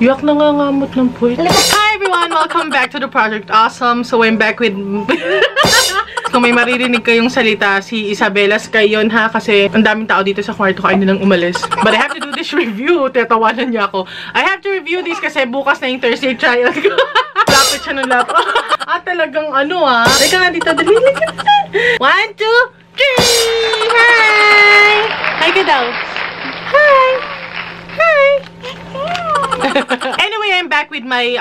Yak nangangamot ng puwit. Hi everyone! Welcome back to the Project Awesome. So I'm back with... Kung may maririnig kayong salita, si Isabela Scayon ha, kasi ang daming tao dito sa kwarto kaya nilang umalis. But I have to do this review. Tatawanan niya ako. I have to review this kasi bukas na yung Thursday trial ko. Lapit siya ng lapit. Talagang ano Teka nga dito. Dali. 1, 2, 3! Hi! Hi ka daw. Hi! Hi! Anyway, I'm back with my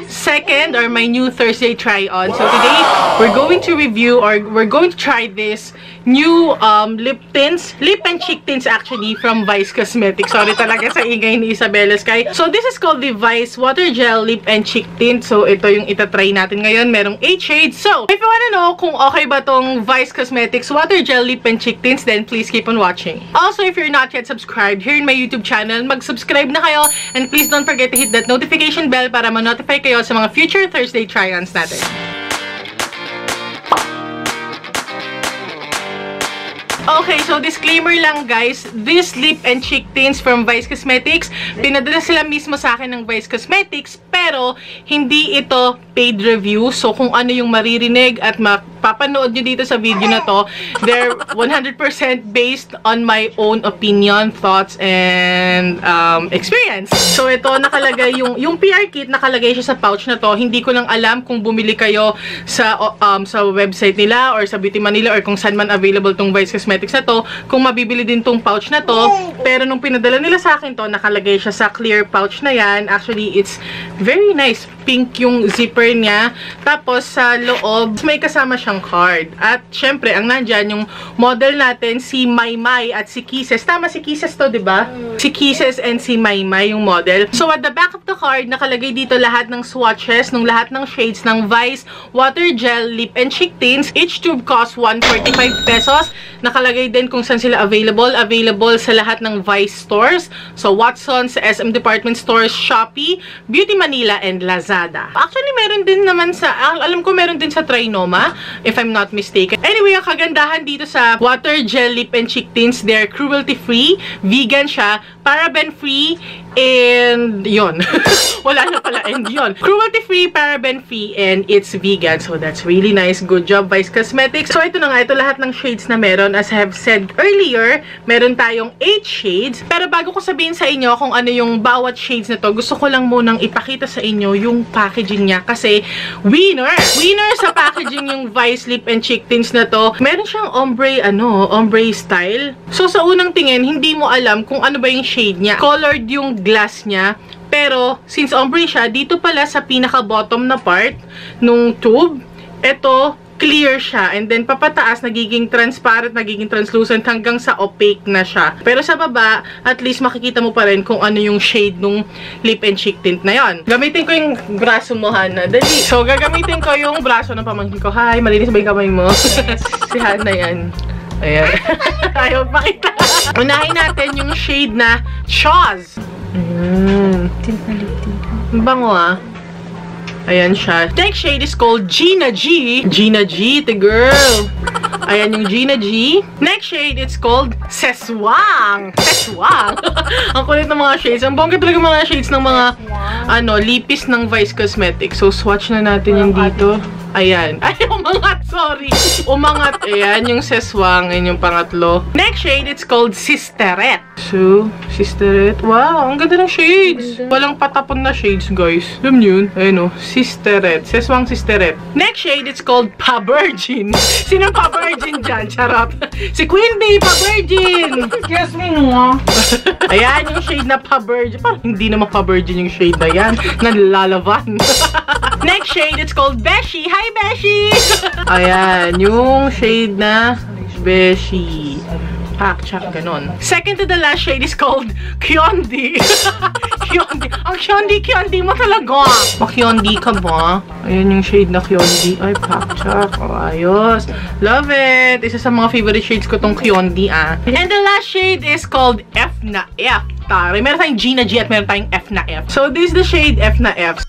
second or my new Thursday try-on. So today, we're going to review or we're going to try this new lip and cheek tints actually from Vice Cosmetics. Sorry talaga sa ingay ni Isabela Sky. So this is called the Vice Water Gel Lip and Cheek Tint. So ito yung itatry natin ngayon. Merong 8 shades. So if you wanna know kung okay ba tong Vice Cosmetics Water Gel Lip and Cheek Tints, then please keep on watching. Also, if you're not yet subscribed here in my YouTube channel, mag-subscribe na kayo and please don't forget to hit that notification bell para ma-notify kayo sa mga future Thursday try-ons natin. Okay, so disclaimer lang guys, this lip and cheek tints from Vice Cosmetics, pinadala sila mismo sa akin ng Vice Cosmetics, pero hindi ito paid review. So kung ano yung maririnig at mapapanood nyo dito sa video na to, they're 100% based on my own opinion, thoughts, and experience. So ito, nakalagay yung PR kit, nakalagay siya sa pouch na to. Hindi ko lang alam kung bumili kayo sa website nila or sa BeautyMNL or kung saan man available tong Vice Cosmetics na to, kung mabibili din tong pouch na to. Pero nung pinadala nila sa akin to, nakalagay siya sa clear pouch na yan. Actually, it's very nice. Pink yung zipper niya. Tapos sa loob, may kasama siyang card. At syempre, ang nandyan yung model natin, si Maymay at si Kisses. Tama, si Kisses to, diba? Si Kisses and si Maymay yung model. So at the back of the card, nakalagay dito lahat ng swatches, ng lahat ng shades ng Vice Water Gel Lip and Cheek Tints. Each tube costs 145 pesos. Nakalagay din kung saan sila available. Available sa lahat ng Vice stores. So Watsons, SM Department Stores, Shopee, BeautyMNL, and Lazada. Actually, meron din naman sa, alam ko meron din sa Trinoma, if I'm not mistaken. Anyway, ang kagandahan dito sa Water Gel Lip and Cheek Tints, they're cruelty-free, vegan siya, paraben-free, and yun. Wala na pala, and yun. Cruelty-free, paraben-free, and it's vegan. So that's really nice. Good job, Vice Cosmetics. So ito na nga, ito lahat ng shades na meron. As I have said earlier, meron tayong 8 shades. Pero bago ko sabihin sa inyo kung ano yung bawat shades na to, gusto ko lang munang ipakita sa inyo yung packaging niya. Kasi, winner sa packaging yung Vice Lip and Cheek Tints na to. Meron siyang ombre style. So, sa unang tingin, hindi mo alam kung ano ba yung shade niya. Colored yung glass niya. Pero, since ombre siya, dito pala sa pinaka-bottom na part nung tube, ito, clear siya. And then, papataas, nagiging transparent, nagiging translucent, hanggang sa opaque na siya. Pero sa baba, at least makikita mo pa rin kung ano yung shade nung lip and cheek tint na yon. Gamitin ko yung braso mo, Hana. Dali. So, gagamitin ko yung braso ng pamangkin ko. Hi, malinis ba yung kamay mo? Si Hana yan. Ayan. Ayaw pakita. Unahin natin yung shade na Choz. Tint na lip tint. Bango Ayan siya. Next shade is called Gina G. Gina G, the girl. Ayan yung Gina G. Next shade, it's called Seswang. Seswang. Ang kulit ng mga shades. Ang bongga talaga mga shades ng mga, lipis ng Vice Cosmetics. So, swatch na natin yung dito. Ayan. Ay, umangat. Sorry. Umangat. Ayan, yung Seswang. Ayan yung pangatlo. Next shade, it's called Sisteret. So, Sisteret. Wow, ang ganda ng shades. Walang patapon na shades, guys. Alam niyo yun? Ayan o. Sisteret. Seswang Sisteret. Next shade, it's called Pa-Virgin. Sinong Pa-Virgin dyan? Charot. Si Queen Bee, Pa-Virgin. Excuse me, no? Ayan yung shade na Pa-Virgin. Parang hindi naman Pa-Virgin yung shade na yan. Nalalavan. Next shade, it's called Beshi. Hi, Beshi! Ayan, yung shade na Beshi. Pakchak, ganon. Second to the last shade is called Kyondi. Kyondi. Ang Kyondi mo talaga. Kyondi ka ba? Ayan yung shade na Kyondi. Ay, pakchak. Oh, ayos. Love it. Isa sa mga favorite shades ko tong Kyondi, And the last shade is called F na F. Tari. Meron tayong G na G at meron tayong F na F. So, this is the shade F na F.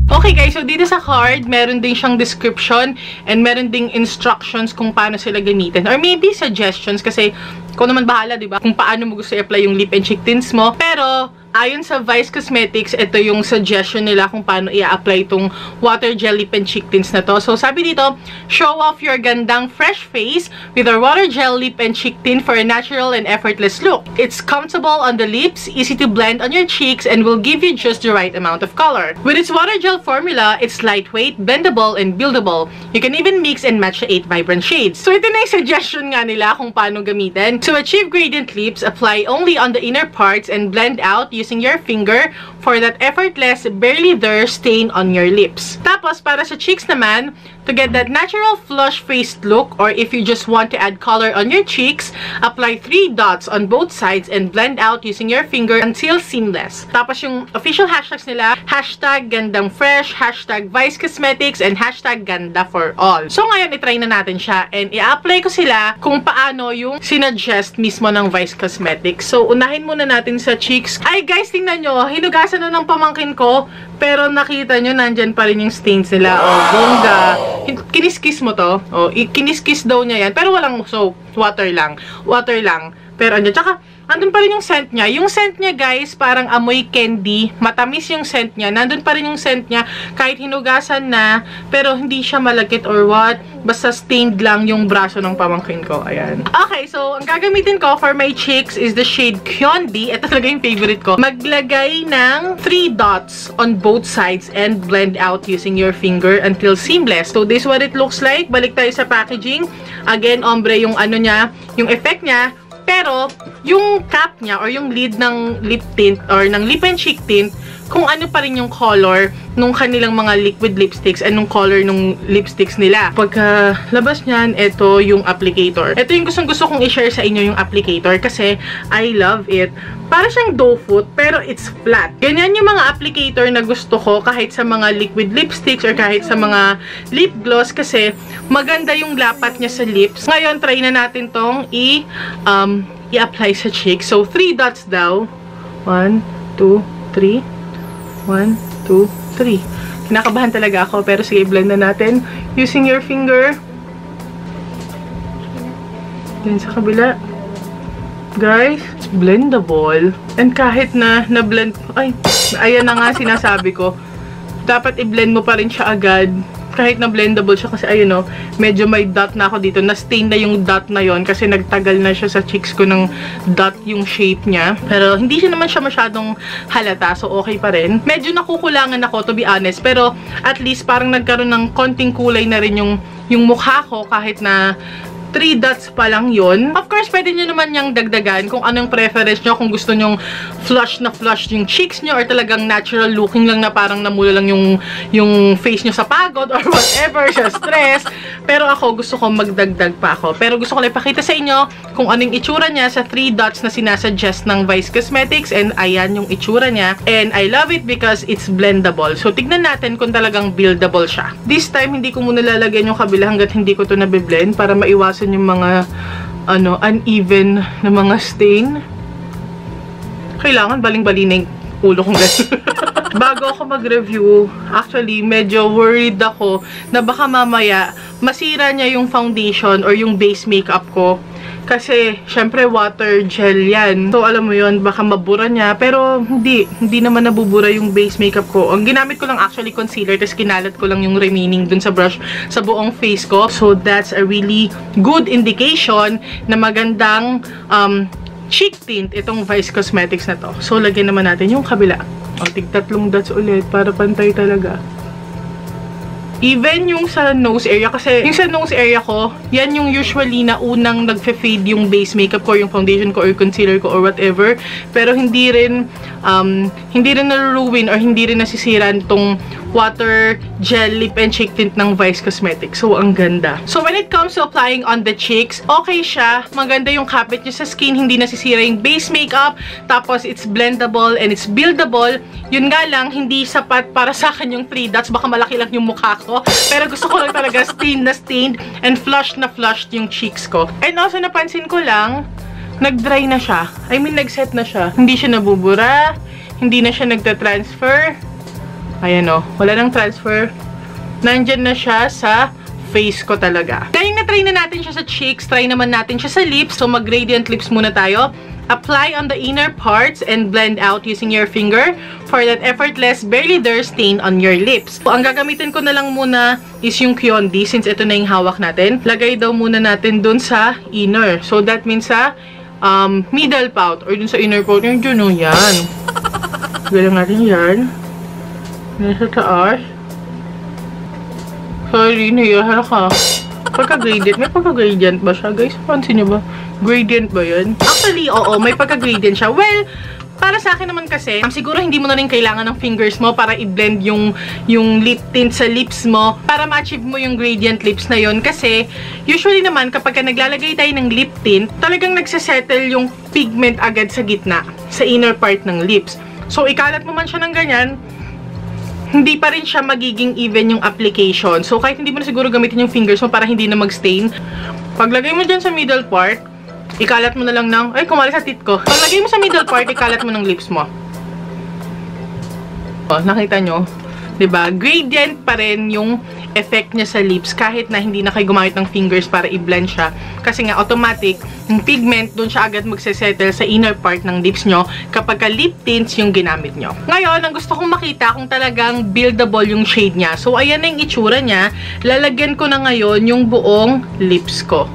Okay guys, so dito sa card, meron din siyang description and meron ding instructions kung paano sila gamitin. Or maybe suggestions kasi Kung naman bahala, diba? Kung paano mo gusto i-apply yung lip and cheek tints mo. Pero, ayon sa Vice Cosmetics, ito yung suggestion nila kung paano i-apply itong water gel lip and cheek tints na to. So, sabi dito, show off your gandang fresh face with our water gel lip and cheek tint for a natural and effortless look. It's comfortable on the lips, easy to blend on your cheeks, and will give you just the right amount of color. With its water gel formula, it's lightweight, blendable, and buildable. You can even mix and match the 8 vibrant shades. So, ito na yung suggestion nga nila kung paano gamitin. To achieve gradient lips, apply only on the inner parts and blend out using your finger for that effortless, barely there stain on your lips. Tapos, para sa cheeks naman, to get that natural flush-faced look, or if you just want to add color on your cheeks, apply 3 dots on both sides and blend out using your finger until seamless. Tapos, yung official hashtags nila, hashtag gandang fresh, hashtag Vice Cosmetics, and hashtag ganda for all. So, ngayon, itry na natin siya and i-apply ko sila kung paano yung sinuggest mismo ng Vice Cosmetics. So, unahin muna natin sa cheeks. Ay, guys, tingnan nyo, hinugasan na ng pamangkin ko, pero nakita nyo, nandyan pa rin yung stains nila. Oh, bongga. Kiniskis mo to. Oh, kiniskis daw niya yan. Pero walang soap. Water lang. Water lang. Pero andyan. Tsaka, andun pa rin yung scent niya. Yung scent niya, guys, parang amoy candy. Matamis yung scent niya. Nandun pa rin yung scent niya. Kahit hinugasan na, pero hindi siya malagkit or what. Basta stained lang yung braso ng pamangkin ko. Ayan. Okay, so, ang gagamitin ko for my cheeks is the shade Kyondi. Ito talaga yung favorite ko. Maglagay ng 3 dots on both sides and blend out using your finger until seamless. So, this is what it looks like. Balik tayo sa packaging. Again, ombre yung ano niya, yung effect niya. Pero, yung cap niya or yung lid ng lip tint or ng lip and cheek tint, kung ano pa rin yung color nung kanilang mga liquid lipsticks and nung color nung lipsticks nila. Pagka labas niyan, ito yung applicator. Ito yung gusto kong i-share sa inyo yung applicator kasi I love it. Para siyang doe foot, pero it's flat. Ganyan yung mga applicator na gusto ko kahit sa mga liquid lipsticks or kahit sa mga lip gloss kasi maganda yung lapat niya sa lips. Ngayon, try na natin tong i-apply sa cheek. So, 3 dots daw. 1, 2, 3. 1, 2, 3. Kinakabahan talaga ako, pero sige, blend na natin. Using your finger. Then sa kabila. Guys, it's blendable. And kahit na na-blend, ay, ayan na nga sinasabi ko. Dapat i-blend mo pa rin siya agad. Kahit na blendable siya kasi ayun o, medyo may dot na ako dito. Na-stain na yung dot na yon kasi nagtagal na siya sa cheeks ko ng dot yung shape niya. Pero hindi siya naman siya masyadong halata, so okay pa rin. Medyo nakukulangan ako, to be honest. Pero at least parang nagkaroon ng konting kulay na rin yung mukha ko kahit na 3 dots pa lang yun. Of course, pwede nyo naman yung dagdagan kung anong preference nyo. Kung gusto nyong flush na flush yung cheeks nyo or talagang natural looking lang na parang namula lang yung face nyo sa pagod or whatever, sa stress. Pero ako, gusto ko magdagdag pa ako. Pero gusto ko lang ipakita sa inyo kung anong itsura niya sa 3 dots na sinasuggest ng Vice Cosmetics. And ayan yung itsura niya. And I love it because it's blendable. So, tignan natin kung talagang buildable siya. This time, hindi ko muna lalagyan yung kabila hanggat hindi ko to nabiblend para maiwasan yung mga uneven na mga stain. Kailangan baling-bali na yung ulo kong gano'n. Bago ako mag-review, actually, medyo worried ako na baka mamaya masira niya yung foundation or yung base makeup ko. Kasi, syempre, water gel yan. So, alam mo yun, baka mabura niya. Pero, hindi naman nabubura yung base makeup ko. Ang ginamit ko lang actually concealer, tapos kinalat ko lang yung remaining dun sa brush sa buong face ko. So, that's a really good indication na magandang cheek tint itong Vice Cosmetics na to. So, lagyan naman natin yung kabila. O, tig-3 dots ulit para pantay talaga. Even yung sa nose area, kasi yung sa nose area ko, yan yung usually na unang nagfe-fade yung base makeup ko, yung foundation ko, or concealer ko, or whatever. Pero hindi rin na-ruin or hindi rin nasisira itong water gel lip and cheek tint ng Vice Cosmetics. So, ang ganda. So, when it comes to applying on the cheeks, okay siya. Maganda yung kapit niya sa skin, hindi nasisira yung base makeup. Tapos, it's blendable and it's buildable. Yun nga lang, hindi sapat para sa akin yung 3 dots. Baka malaki lang yung mukha ko. Pero gusto ko lang talaga stained and flushed na flushed yung cheeks ko. And also, napansin ko lang, nag-dry na siya. I mean, nag-set na siya. Hindi siya nabubura. Hindi na siya nagta-transfer. Ayan o. Wala nang transfer. Nandyan na siya sa face ko talaga. Dahil na-try na natin siya sa cheeks, try naman natin siya sa lips. So, mag-gradient lips muna tayo. Apply on the inner parts and blend out using your finger for that effortless, barely there stain on your lips. So, ang gagamitin ko na lang muna is yung Kyondi since ito na yung hawak natin. Lagay daw muna natin dun sa inner. So, that means sa middle pout or dun sa inner pout. Yung dun, oh, yan. Galang natin yan. Yan sa taas. Sorry, nayahala ka. Pagka-gradient. May pagka-gradient ba siya? Guys, pansin niyo ba? Gradient ba yun? Actually, oo. May pagka-gradient siya. Well, para sa akin naman kasi, siguro hindi mo na rin kailangan ng fingers mo para i-blend yung lip tint sa lips mo para ma-achieve mo yung gradient lips na yun. Kasi, usually naman, kapag naglalagay tayo ng lip tint, talagang nagsasettle yung pigment agad sa gitna, sa inner part ng lips. So, ikalat mo man siya ng ganyan, hindi pa rin siya magiging even yung application. So, kahit hindi mo na siguro gamitin yung fingers mo para hindi na mag-stain, paglagay mo dyan sa middle part, ikalat mo na lang ng, ay, kumali sa tit ko. Paglagay mo sa middle part, ikalat mo ng lips mo. Oh, nakita nyo? 'Di ba? Gradient pa rin yung effect niya sa lips kahit na hindi na kayo gumamit ng fingers para i-blend siya. Kasi nga, automatic, yung pigment, dun siya agad magsesettle sa inner part ng lips nyo kapag lip tints yung ginamit nyo. Ngayon, ang gusto kong makita kung talagang buildable yung shade niya. So, ayan na yung itsura niya. Lalagyan ko na ngayon yung buong lips ko.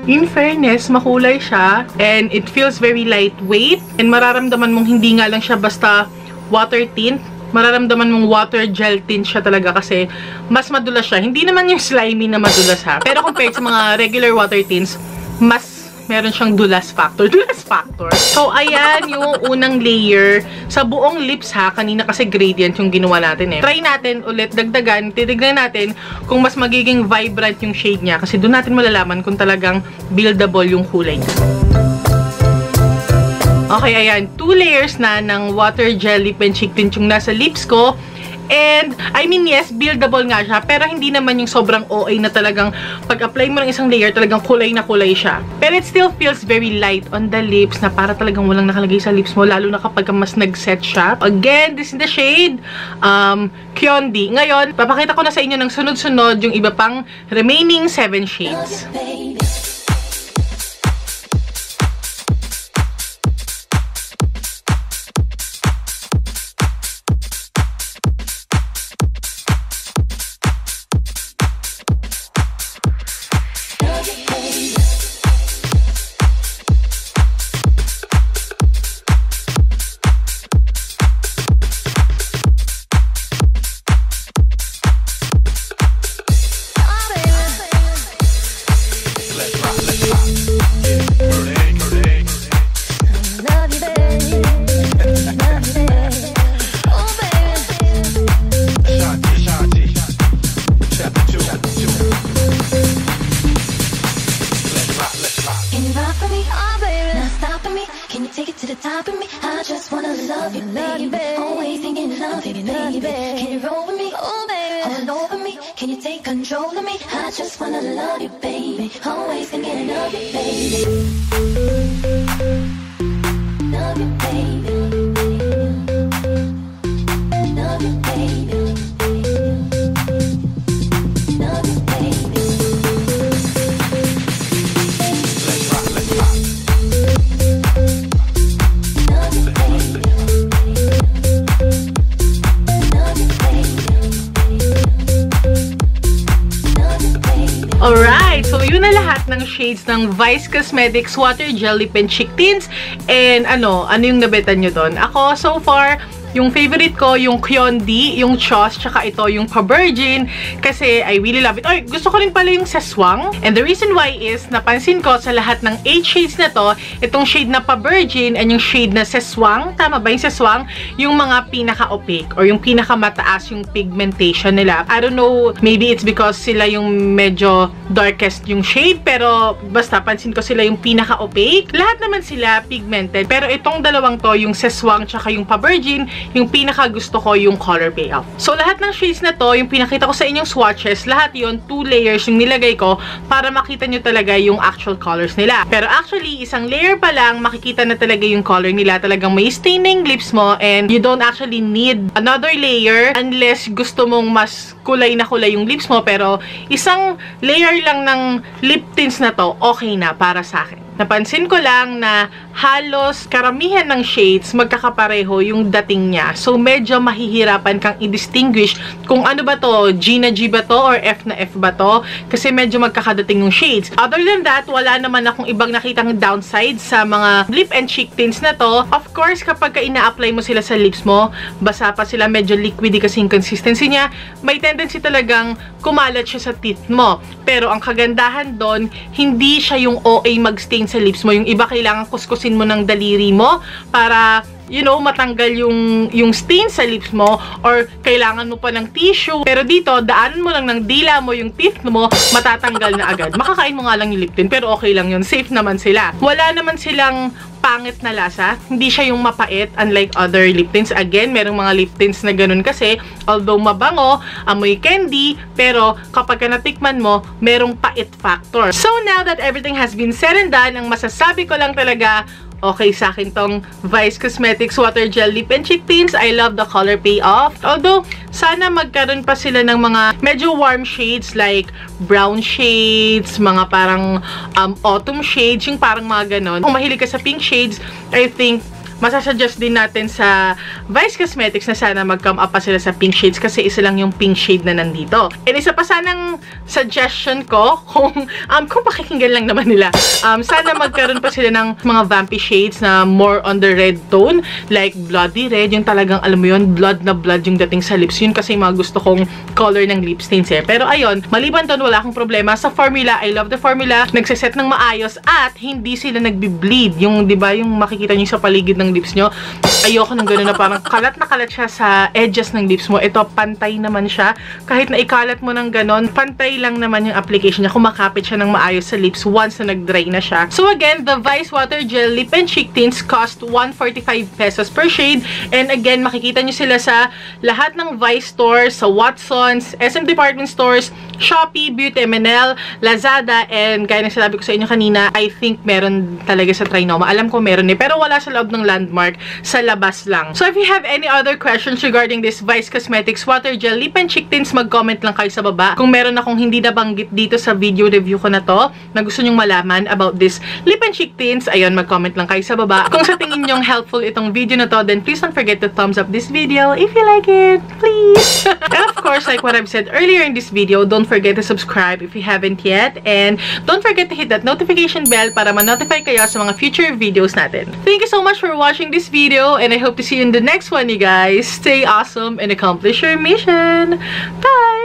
In fairness, makulay siya and it feels very lightweight and mararamdaman mong hindi nga lang siya basta water tint. Mararamdaman mong water gel tint siya talaga kasi mas madulas siya. Hindi naman yung slimy na madulas ha. Pero compared sa mga regular water tints, mas meron siyang dulas factor. Dulas factor. So, ayan yung unang layer sa buong lips ha. Kanina kasi gradient yung ginawa natin eh. Try natin ulit, dagdagan. Titignan natin kung mas magiging vibrant yung shade niya. Kasi doon natin malalaman kung talagang buildable yung kulay niya. Okay, ayan. 2 layers na ng water gel lip and cheek tint yung nasa lips ko. And, I mean, yes, buildable nga siya. Pero hindi naman yung sobrang OA na talagang pag-apply mo ng isang layer, talagang kulay na kulay siya. Pero it still feels very light on the lips na para talagang walang nakalagay sa lips mo. Lalo na kapag mas nag-set siya. Again, this is the shade Kyondi. Ngayon, papakita ko na sa inyo ng sunod-sunod yung iba pang remaining 7 shades. Alright, so yun na lahat ng shades ng Vice Cosmetics Water Gel Lip and Cheek Tints. And ano yung nabetan nyo doon? Ako, so far, yung favorite ko, yung Kyondi, yung Choss, tsaka ito, yung Pa-Virgin. Kasi I really love it. Ay, gusto ko rin pala yung Seswang. And the reason why is, napansin ko sa lahat ng 8 shades na to, itong shade na Pa-Virgin and yung shade na Seswang, tama ba yung Seswang? Yung mga pinaka-opaque or yung pinaka-mataas yung pigmentation nila. I don't know, maybe it's because sila yung medyo darkest yung shade, pero basta pansin ko sila yung pinaka-opaque. Lahat naman sila pigmented. Pero itong dalawang to, yung Seswang tsaka yung Pa-Virgin, yung pinaka gusto ko yung color payoff. So, lahat ng shades na to, yung pinakita ko sa inyong swatches, lahat yon 2 layers yung nilagay ko para makita nyo talaga yung actual colors nila. Pero actually, isang layer pa lang, makikita na talaga yung color nila. Talagang may staining lips mo and you don't actually need another layer unless gusto mong mas kulay na kulay yung lips mo. Pero isang layer lang ng lip tints na to, okay na para sa akin. Napansin ko lang na halos karamihan ng shades magkakapareho yung dating niya. So, medyo mahihirapan kang i-distinguish kung ano ba to, G na G ba to or F na F ba to. Kasi medyo magkakadating yung shades. Other than that, wala naman akong ibang nakitang downside sa mga lip and cheek tints na to. Of course, kapag ina-apply mo sila sa lips mo, basa pa sila, medyo liquidy kasi yung consistency niya, may tendency talagang kumalat siya sa teeth mo. Pero ang kagandahan doon, hindi siya yung OA mag-stain sa lips mo. Yung iba kailangan kuskusin mo ng daliri mo para, you know, matanggal yung stain sa lips mo or kailangan mo pa ng tissue. Pero dito, daanan mo lang ng dila mo yung teeth mo, matatanggal na agad. Makakain mo nga lang yung lip tint, pero okay lang yun. Safe naman sila. Wala naman silang pangit na lasa. Hindi siya yung mapait unlike other lip tints. Again, merong mga lip tints na ganun kasi although mabango, amoy candy, pero kapag natikman mo, merong pait factor. So now that everything has been said and done, ang masasabi ko lang talaga, okay sa akin tong Vice Cosmetics Water Gel Lip and Cheek Tints. I love the color payoff. Although, sana magkaroon pa sila ng mga medyo warm shades like brown shades, mga parang autumn shades, yung parang mga ganon. Kung mahilig ka sa pink shades, I think masasuggest din natin sa Vice Cosmetics na sana mag-come up pa sila sa pink shades kasi isa lang yung pink shade na nandito. And isa pa sanang suggestion ko kung pakikinggan lang naman nila. Sana magkaroon pa sila ng mga vampy shades na more on the red tone, like bloody red, yung talagang alam mo yun, blood na blood yung dating sa lips. Yun kasi yung mga gusto kong color ng lip stains eh. Pero ayun, maliban doon wala akong problema. Sa formula, I love the formula. Nagsiset ng maayos at hindi sila nagbi-bleed. Yung, di ba, yung makikita nyo sa paligid ng lips nyo. Ayoko ng gano'n na parang kalat na kalat siya sa edges ng lips mo. Ito, pantay naman siya. Kahit na ikalat mo ng gano'n, pantay lang naman yung application niya. Kumakapit siya ng maayos sa lips once na nag-dry na siya. So again, the Vice Water Gel Lip and Cheek Tints cost 145 pesos per shade. And again, makikita nyo sila sa lahat ng Vice stores, sa Watsons, SM Department Stores, Shopee, BeautyMNL, Lazada, and gaya na sinabi ko sa inyo kanina, I think meron talaga sa TRY-ONS. Alam ko meron eh, pero wala sa loob ng landmark, sa labas lang. So if you have any other questions regarding this Vice Cosmetics Water Gel Lip and Cheek Tints, mag-comment lang kayo sa baba. Kung meron akong hindi nabanggit dito sa video review ko na to, na gusto nyong malaman about this lip and cheek tints, ayun, mag-comment lang kayo sa baba. Kung sa tingin nyong helpful itong video na to, then please don't forget to thumbs up this video if you like it, please. And of course, like what I've said earlier in this video, don't forget to subscribe if you haven't yet, and don't forget to hit that notification bell para ma-notify kayo sa mga future videos natin. Thank you so much for watching this video, and I hope to see you in the next one, you guys. Stay awesome and accomplish your mission. Bye!